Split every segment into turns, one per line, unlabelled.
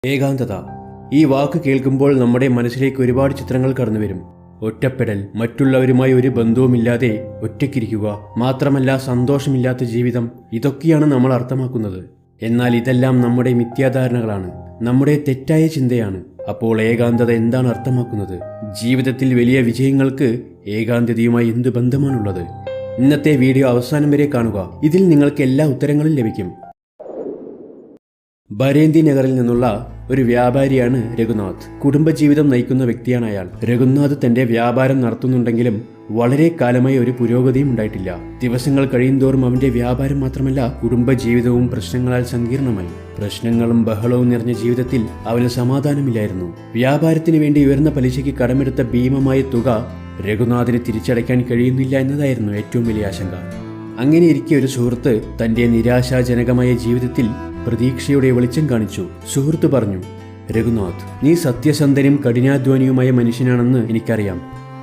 ഏകാന്തത. ഈ വാക്ക് കേൾക്കുമ്പോൾ നമ്മുടെ മനസ്സിലേക്ക് ഒരുപാട് ചിത്രങ്ങൾ കടന്നുവരും. ഒറ്റപ്പെടൽ, മറ്റുള്ളവരുമായി ഒരു ബന്ധവുമില്ലാതെ ഒറ്റയ്ക്കിരിക്കുക, മാത്രമല്ല സന്തോഷമില്ലാത്ത ജീവിതം. ഇതൊക്കെയാണ് നമ്മൾ അർത്ഥമാക്കുന്നത്. എന്നാൽ ഇതെല്ലാം നമ്മുടെ മിഥ്യാധാരണകളാണ്, നമ്മുടെ തെറ്റായ ചിന്തയാണ്. അപ്പോൾ ഏകാന്തത എന്താണ് അർത്ഥമാക്കുന്നത്? ജീവിതത്തിൽ വലിയ വിജയങ്ങൾക്ക് ഏകാന്തതയുമായി എന്ത് ബന്ധമാണുള്ളത്? ഇന്നത്തെ വീഡിയോ അവസാനം വരെ കാണുക. ഇതിൽ നിങ്ങൾക്ക് എല്ലാ ഉത്തരങ്ങളും ലഭിക്കും. ബരേന്ദി നഗറിൽ നിന്നുള്ള ഒരു വ്യാപാരിയാണ് രഘുനാഥ്. കുടുംബജീവിതം നയിക്കുന്ന വ്യക്തിയാണ് അയാൾ. രഘുനാഥ് തന്റെ വ്യാപാരം നടത്തുന്നുണ്ടെങ്കിലും വളരെ കാലമായി ഒരു പുരോഗതിയും ഉണ്ടായിട്ടില്ല. ദിവസങ്ങൾ കഴിയുന്തോറും അവന്റെ വ്യാപാരം മാത്രമല്ല, കുടുംബജീവിതവും പ്രശ്നങ്ങളാൽ സങ്കീർണമായി. പ്രശ്നങ്ങളും ബഹളവും നിറഞ്ഞ ജീവിതത്തിൽ അവന് സമാധാനമില്ലായിരുന്നു. വ്യാപാരത്തിന് വേണ്ടി ഉയർന്ന പലിശയ്ക്ക് കടമെടുത്ത ഭീമമായ തുക രഘുനാഥിന് തിരിച്ചടയ്ക്കാൻ കഴിയുന്നില്ല എന്നതായിരുന്നു ഏറ്റവും വലിയ ആശങ്ക. അങ്ങനെയിരിക്കെ ഒരു സുഹൃത്ത് തന്റെ നിരാശാജനകമായ ജീവിതത്തിൽ പ്രതീക്ഷയുടെ വെളിച്ചം കാണിച്ചു. സുഹൃത്ത് പറഞ്ഞു, രഘുനാഥ്, നീ സത്യസന്ധനും കഠിനാധ്വാനിയുമായ മനുഷ്യനാണെന്ന് എനിക്കറിയാം.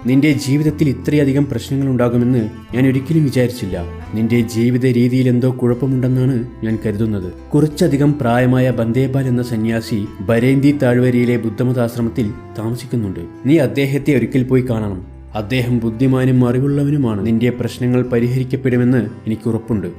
നിന്റെ ജീവിതത്തിൽ ഇത്രയധികം പ്രശ്നങ്ങൾ ഉണ്ടാകുമെന്ന് ഞാൻ ഒരിക്കലും വിചാരിച്ചില്ല. നിന്റെ ജീവിത രീതിയിൽ എന്തോ കുഴപ്പമുണ്ടെന്നാണ് ഞാൻ കരുതുന്നത്. കുറച്ചധികം പ്രായമായ ബന്ദേപാൽ എന്ന സന്യാസി ബരേന്ദി താഴ്വരയിലെ ബുദ്ധമതാശ്രമത്തിൽ താമസിക്കുന്നുണ്ട്. നീ അദ്ദേഹത്തെ ഒരിക്കൽ പോയി കാണണം. അദ്ദേഹം ബുദ്ധിമാനും അറിവുള്ളവനുമാണ്. നിന്റെ പ്രശ്നങ്ങൾ പരിഹരിക്കപ്പെടുമെന്ന് എനിക്ക് ഉറപ്പുണ്ട്.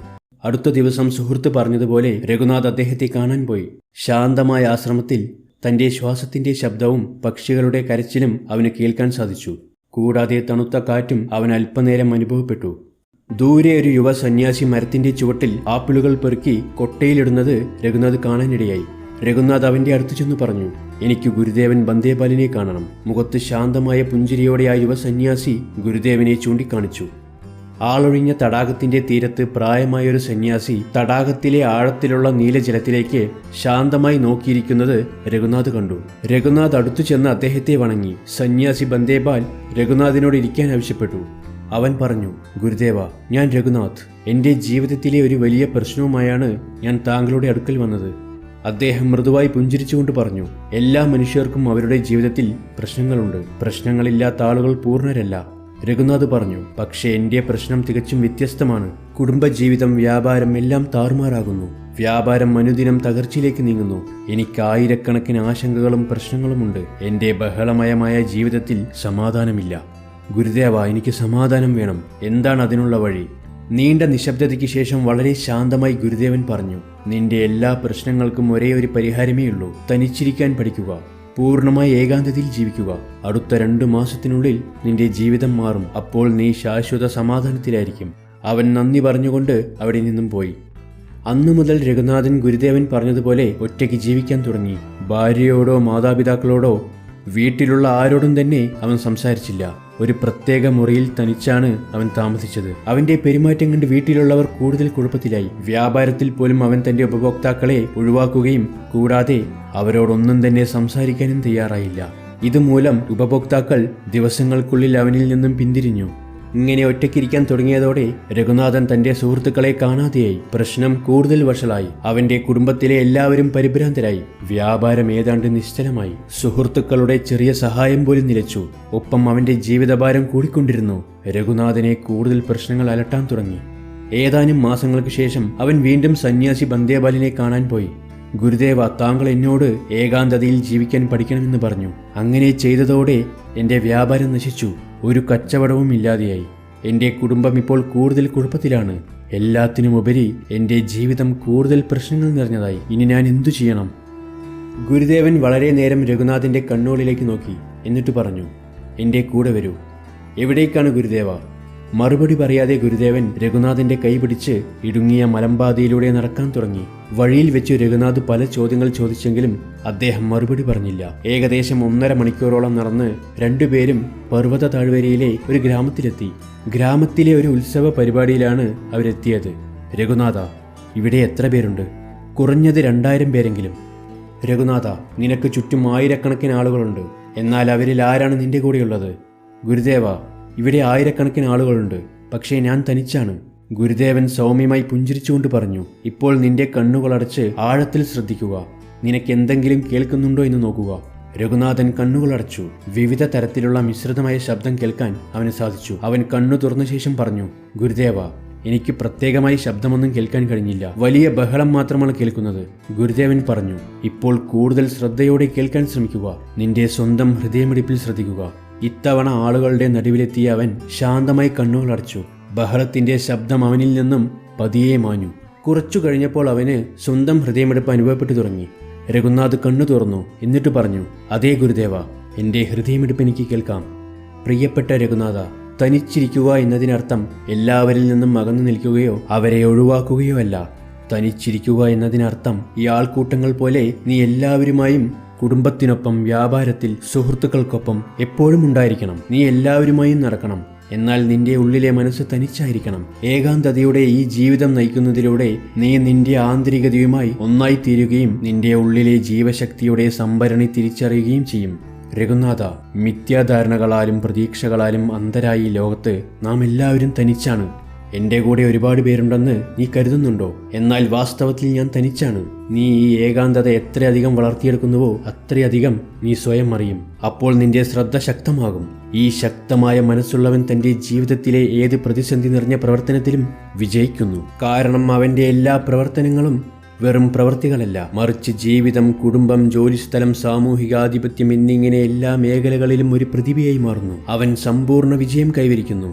അടുത്ത ദിവസം സുഹൃത്ത് പറഞ്ഞതുപോലെ രഘുനാഥ് അദ്ദേഹത്തെ കാണാൻ പോയി. ശാന്തമായ ആശ്രമത്തിൽ തന്റെ ശ്വാസത്തിന്റെ ശബ്ദവും പക്ഷികളുടെ കരച്ചിലും അവന് കേൾക്കാൻ സാധിച്ചു. കൂടാതെ തണുത്ത കാറ്റും അവൻ അല്പനേരം അനുഭവപ്പെട്ടു. ദൂരെ ഒരു യുവ സന്യാസി മരത്തിന്റെ ചുവട്ടിൽ ആപ്പിളുകൾ പെറുക്കി കൊട്ടയിലിടുന്നത് രഘുനാഥ് കാണാനിടയായി. രഘുനാഥ് അവന്റെ അടുത്ത് ചെന്ന് പറഞ്ഞു, എനിക്ക് ഗുരുദേവൻ ബന്ദേപാലിനെ കാണണം. മുഖത്ത് ശാന്തമായ പുഞ്ചിരിയോടെ ആ യുവ സന്യാസി ഗുരുദേവനെ ചൂണ്ടിക്കാണിച്ചു. ആളൊഴിഞ്ഞ തടാകത്തിന്റെ തീരത്ത് പ്രായമായൊരു സന്യാസി തടാകത്തിലെ ആഴത്തിലുള്ള നീലജലത്തിലേക്ക് ശാന്തമായി നോക്കിയിരിക്കുന്നത് രഘുനാഥ് കണ്ടു. രഘുനാഥ് അടുത്തു ചെന്ന് അദ്ദേഹത്തെ വണങ്ങി. സന്യാസി ബന്ദേപാൽ രഘുനാഥിനോട് ഇരിക്കാൻ ആവശ്യപ്പെട്ടു. അവൻ പറഞ്ഞു, ഗുരുദേവ, ഞാൻ രഘുനാഥ്. എന്റെ ജീവിതത്തിലെ ഒരു വലിയ പ്രശ്നവുമായാണ് ഞാൻ താങ്കളുടെ അടുക്കൽ വന്നത്. അദ്ദേഹം മൃദുവായി പുഞ്ചിരിച്ചുകൊണ്ട് പറഞ്ഞു, എല്ലാ മനുഷ്യർക്കും അവരുടെ ജീവിതത്തിൽ പ്രശ്നങ്ങളുണ്ട്. പ്രശ്നങ്ങളില്ലാത്ത ആളുകൾ പൂർണ്ണരല്ല. രഘുനാഥ് പറഞ്ഞു, പക്ഷേ എന്റെ പ്രശ്നം തികച്ചും വ്യത്യസ്തമാണ്. കുടുംബജീവിതം, വ്യാപാരം എല്ലാം താറുമാറാകുന്നു. വ്യാപാരം അനുദിനം തകർച്ചയിലേക്ക് നീങ്ങുന്നു. എനിക്ക് ആയിരക്കണക്കിന് ആശങ്കകളും പ്രശ്നങ്ങളുമുണ്ട്. എന്റെ ബഹളമയമായ ജീവിതത്തിൽ സമാധാനമില്ല. ഗുരുദേവ, എനിക്ക് സമാധാനം വേണം. എന്താണ് അതിനുള്ള വഴി? നീണ്ട നിശബ്ദതയ്ക്ക് ശേഷം വളരെ ശാന്തമായി ഗുരുദേവൻ പറഞ്ഞു, നിന്റെ എല്ലാ പ്രശ്നങ്ങൾക്കും ഒരേ ഒരു പരിഹാരമേ ഉള്ളൂ. തനിച്ചിരിക്കാൻ പഠിക്കുക. പൂർണ്ണമായി ഏകാന്തതയിൽ ജീവിക്കുക. അടുത്ത 2 മാസത്തിനുള്ളിൽ നിന്റെ ജീവിതം മാറും. അപ്പോൾ നീ ശാശ്വത സമാധാനത്തിലായിരിക്കും. അവൻ നന്ദി പറഞ്ഞുകൊണ്ട് അവിടെ നിന്നും പോയി. അന്നു മുതൽ രഘുനാഥൻ ഗുരുദേവൻ പറഞ്ഞതുപോലെ ഒറ്റയ്ക്ക് ജീവിക്കാൻ തുടങ്ങി. ഭാര്യയോടോ മാതാപിതാക്കളോടോ വീട്ടിലുള്ള ആരോടും തന്നെ അവൻ സംസാരിച്ചില്ല. ഒരു പ്രത്യേക മുറിയിൽ തനിച്ചാണ് അവൻ താമസിച്ചത്. അവന്റെ പെരുമാറ്റം കണ്ട് വീട്ടിലുള്ളവർ കൂടുതൽ കുഴപ്പത്തിലായി. വ്യാപാരത്തിൽ പോലും അവൻ തന്റെ ഉപഭോക്താക്കളെ ഒഴിവാക്കുകയും കൂടാതെ അവരോടൊന്നും തന്നെ സംസാരിക്കാനും തയ്യാറായില്ല. ഇതുമൂലം ഉപഭോക്താക്കൾ ദിവസങ്ങൾക്കുള്ളിൽ അവനിൽ നിന്നും പിന്തിരിഞ്ഞു. ഇങ്ങനെ ഒറ്റയ്ക്കിരിക്കാൻ തുടങ്ങിയതോടെ രഘുനാഥൻ തന്റെ സുഹൃത്തുക്കളെ കാണാതെയായി. പ്രശ്നം കൂടുതൽ വഷളായി. അവന്റെ കുടുംബത്തിലെ എല്ലാവരും പരിഭ്രാന്തരായി. വ്യാപാരം ഏതാണ്ട് നിശ്ചലമായി. സുഹൃത്തുക്കളുടെ ചെറിയ സഹായം പോലും നിലച്ചു. ഒപ്പം അവന്റെ ജീവിതഭാരം കൂടിക്കൊണ്ടിരുന്നു. രഘുനാഥനെ കൂടുതൽ പ്രശ്നങ്ങൾ അലട്ടാൻ തുടങ്ങി. ഏതാനും മാസങ്ങൾക്ക് ശേഷം അവൻ വീണ്ടും സന്യാസി ബന്ദേപാലിനെ കാണാൻ പോയി. ഗുരുദേവ, താങ്കൾ എന്നോട് ഏകാന്തതയിൽ ജീവിക്കാൻ പഠിക്കണമെന്ന് പറഞ്ഞു. അങ്ങനെ ചെയ്തതോടെ എന്റെ വ്യാപാരം നശിച്ചു. ഒരു കച്ചവടവും ഇല്ലാതെയായി. എന്റെ കുടുംബം ഇപ്പോൾ കൂടുതൽ കുഴപ്പത്തിലാണ്. എല്ലാത്തിനുമുപരി എന്റെ ജീവിതം കൂടുതൽ പ്രശ്നങ്ങൾ നിറഞ്ഞതായി. ഇനി ഞാൻ എന്തു ചെയ്യണം? ഗുരുദേവൻ വളരെ നേരം രഘുനാഥിന്റെ കണ്ണുകളിലേക്ക് നോക്കി. എന്നിട്ട് പറഞ്ഞു, എന്റെ കൂടെ വരൂ. എവിടേക്കാണ് ഗുരുദേവ? മറുപടി പറയാതെ ഗുരുദേവൻ രഘുനാഥിന്റെ കൈ പിടിച്ച് ഇടുങ്ങിയ മലമ്പാതയിലൂടെ നടക്കാൻ തുടങ്ങി. വഴിയിൽ വെച്ച് രഘുനാഥ് പല ചോദ്യങ്ങൾ ചോദിച്ചെങ്കിലും അദ്ദേഹം മറുപടി പറഞ്ഞില്ല. ഏകദേശം 1.5 മണിക്കൂറോളം നടന്ന് രണ്ടുപേരും പർവ്വത താഴ്വരയിലെ ഒരു ഗ്രാമത്തിലെത്തി. ഗ്രാമത്തിലെ ഒരു ഉത്സവ പരിപാടിയിലാണ് അവരെത്തിയത്. രഘുനാഥ, ഇവിടെ എത്ര പേരുണ്ട്? കുറഞ്ഞത് 2000 പേരെങ്കിലും. രഘുനാഥ, നിനക്ക് ചുറ്റും ആയിരക്കണക്കിന് ആളുകളുണ്ട്. എന്നാൽ അവരിൽ ആരാണ് നിന്റെ കൂടെയുള്ളത്? ഗുരുദേവ, ഇവിടെ ആയിരക്കണക്കിന് ആളുകളുണ്ട്. പക്ഷേ ഞാൻ തനിച്ചാണ്. ഗുരുദേവൻ സൗമ്യമായി പുഞ്ചിരിച്ചുകൊണ്ട് പറഞ്ഞു, ഇപ്പോൾ നിന്റെ കണ്ണുകളടച്ച് ആഴത്തിൽ ശ്രദ്ധിക്കുക. നിനക്ക് എന്തെങ്കിലും കേൾക്കുന്നുണ്ടോ എന്ന് നോക്കുക. രഘുനാഥൻ കണ്ണുകളടച്ചു. വിവിധ തരത്തിലുള്ള മിശ്രിതമായ ശബ്ദം കേൾക്കാൻ അവന് സാധിച്ചു. അവൻ കണ്ണു തുറന്ന ശേഷം പറഞ്ഞു, ഗുരുദേവ, എനിക്ക് പ്രത്യേകമായി ശബ്ദമൊന്നും കേൾക്കാൻ കഴിഞ്ഞില്ല. വലിയ ബഹളം മാത്രമാണ് കേൾക്കുന്നത്. ഗുരുദേവൻ പറഞ്ഞു, ഇപ്പോൾ കൂടുതൽ ശ്രദ്ധയോടെ കേൾക്കാൻ ശ്രമിക്കുക. നിന്റെ സ്വന്തം ഹൃദയമിടിപ്പിൽ ശ്രദ്ധിക്കുക. ഇത്തവണ ആളുകളുടെ നടുവിലെത്തിയ അവൻ ശാന്തമായി കണ്ണുകൾ അടച്ചു. ബഹളത്തിന്റെ ശബ്ദം അവനിൽ നിന്നും പതിയെ മാഞ്ഞു. കുറച്ചു കഴിഞ്ഞപ്പോൾ അവന് സ്വന്തം ഹൃദയമിടിപ്പ് അനുഭവപ്പെട്ടു തുടങ്ങി. രഘുനാഥ് കണ്ണു തുറന്നു. എന്നിട്ട് പറഞ്ഞു, അതേ ഗുരുദേവ, എൻ്റെ ഹൃദയമിടിപ്പ് എനിക്ക് കേൾക്കാം. പ്രിയപ്പെട്ട രഘുനാഥ, തനിച്ചിരിക്കുക എന്നതിനർത്ഥം എല്ലാവരിൽ നിന്നും അകന്നു നിൽക്കുകയോ അവരെ ഒഴിവാക്കുകയോ അല്ല. തനിച്ചിരിക്കുക എന്നതിനർത്ഥം ഈ ആൾക്കൂട്ടങ്ങൾ പോലെ നീ എല്ലാവരുമായും കുടുംബത്തിനൊപ്പം, വ്യാപാരത്തിൽ, സുഹൃത്തുക്കൾക്കൊപ്പം എപ്പോഴും ഉണ്ടായിരിക്കണം. നീ എല്ലാവരുമായും നടക്കണം. എന്നാൽ നിന്റെ ഉള്ളിലെ മനസ്സ് തനിച്ചായിരിക്കണം. ഏകാന്തതയുടെ ഈ ജീവിതം നയിക്കുന്നതിലൂടെ നീ നിന്റെ ആന്തരികതയുമായി ഒന്നായിത്തീരുകയും നിന്റെ ഉള്ളിലെ ജീവശക്തിയുടെ സംഭരണി തിരിച്ചറിയുകയും ചെയ്യും. രഘുനാഥ, മിഥ്യാധാരണകളാലും പ്രതീക്ഷകളാലും അന്ധരായി ലോകത്ത് നാം എല്ലാവരും തനിച്ചാണ്. എൻ്റെ കൂടെ ഒരുപാട് പേരുണ്ടെന്ന് നീ കരുതുന്നുണ്ടോ? എന്നാൽ വാസ്തവത്തിൽ ഞാൻ തനിച്ചാണ്. നീ ഈ ഏകാന്തത എത്രയധികം വളർത്തിയെടുക്കുന്നുവോ അത്രയധികം നീ സ്വയം അറിയും. അപ്പോൾ നിന്റെ ശ്രദ്ധ ശക്തമാകും. ഈ ശക്തമായ മനസ്സുള്ളവൻ തൻ്റെ ജീവിതത്തിലെ ഏത് പ്രതിസന്ധി നിറഞ്ഞ പ്രവർത്തനത്തിലും വിജയിക്കുന്നു. കാരണം അവൻ്റെ എല്ലാ പ്രവർത്തനങ്ങളും വെറും പ്രവൃത്തികളല്ല, മറിച്ച് ജീവിതം, കുടുംബം, ജോലിസ്ഥലം, സാമൂഹികാധിപത്യം എന്നിങ്ങനെ എല്ലാ മേഖലകളിലും ഒരു പ്രതിഭയായി മാറുന്നു. അവൻ സമ്പൂർണ്ണ വിജയം കൈവരിക്കുന്നു.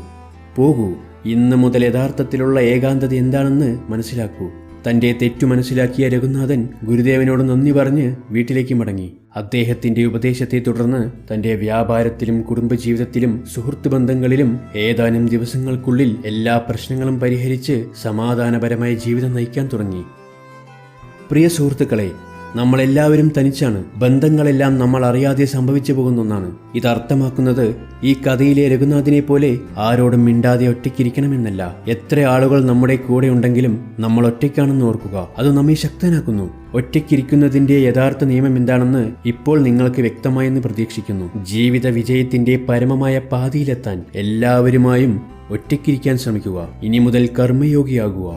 പോകൂ, ഇന്ന് മുതൽ യഥാർത്ഥത്തിലുള്ള ഏകാന്തത എന്താണെന്ന് മനസ്സിലാക്കൂ. തൻ്റെ തെറ്റു മനസ്സിലാക്കിയ രഘുനാഥൻ ഗുരുദേവനോട് നന്ദി പറഞ്ഞ് വീട്ടിലേക്ക് മടങ്ങി. അദ്ദേഹത്തിൻ്റെ ഉപദേശത്തെ തുടർന്ന് തൻ്റെ വ്യാപാരത്തിലും കുടുംബജീവിതത്തിലും സുഹൃത്ത് ബന്ധങ്ങളിലും ഏതാനും ദിവസങ്ങൾക്കുള്ളിൽ എല്ലാ പ്രശ്നങ്ങളും പരിഹരിച്ച് സമാധാനപരമായ ജീവിതം നയിക്കാൻ തുടങ്ങി. പ്രിയ സുഹൃത്തുക്കളെ, നമ്മളെല്ലാവരും തനിച്ചാണ്. ബന്ധങ്ങളെല്ലാം നമ്മൾ അറിയാതെ സംഭവിച്ചു പോകുന്ന ഒന്നാണ്. ഇത് അർത്ഥമാക്കുന്നത് ഈ കഥയിലെ രഘുനാഥിനെ പോലെ ആരോടും മിണ്ടാതെ ഒറ്റയ്ക്കിരിക്കണമെന്നല്ല. എത്ര ആളുകൾ നമ്മുടെ കൂടെ ഉണ്ടെങ്കിലും നമ്മൾ ഒറ്റയ്ക്കാണെന്ന് ഓർക്കുക. അത് നമ്മെ ശക്തനാക്കുന്നു. ഒറ്റയ്ക്കിരിക്കുന്നതിന്റെ യഥാർത്ഥ നിയമം എന്താണെന്ന് ഇപ്പോൾ നിങ്ങൾക്ക് വ്യക്തമായെന്ന് പ്രതീക്ഷിക്കുന്നു. ജീവിത വിജയത്തിന്റെ പരമമായ പാതയിലെത്താൻ എല്ലാവരുമായും ഒറ്റയ്ക്കിരിക്കാൻ ശ്രമിക്കുക. ഇനി മുതൽ കർമ്മയോഗിയാകുക.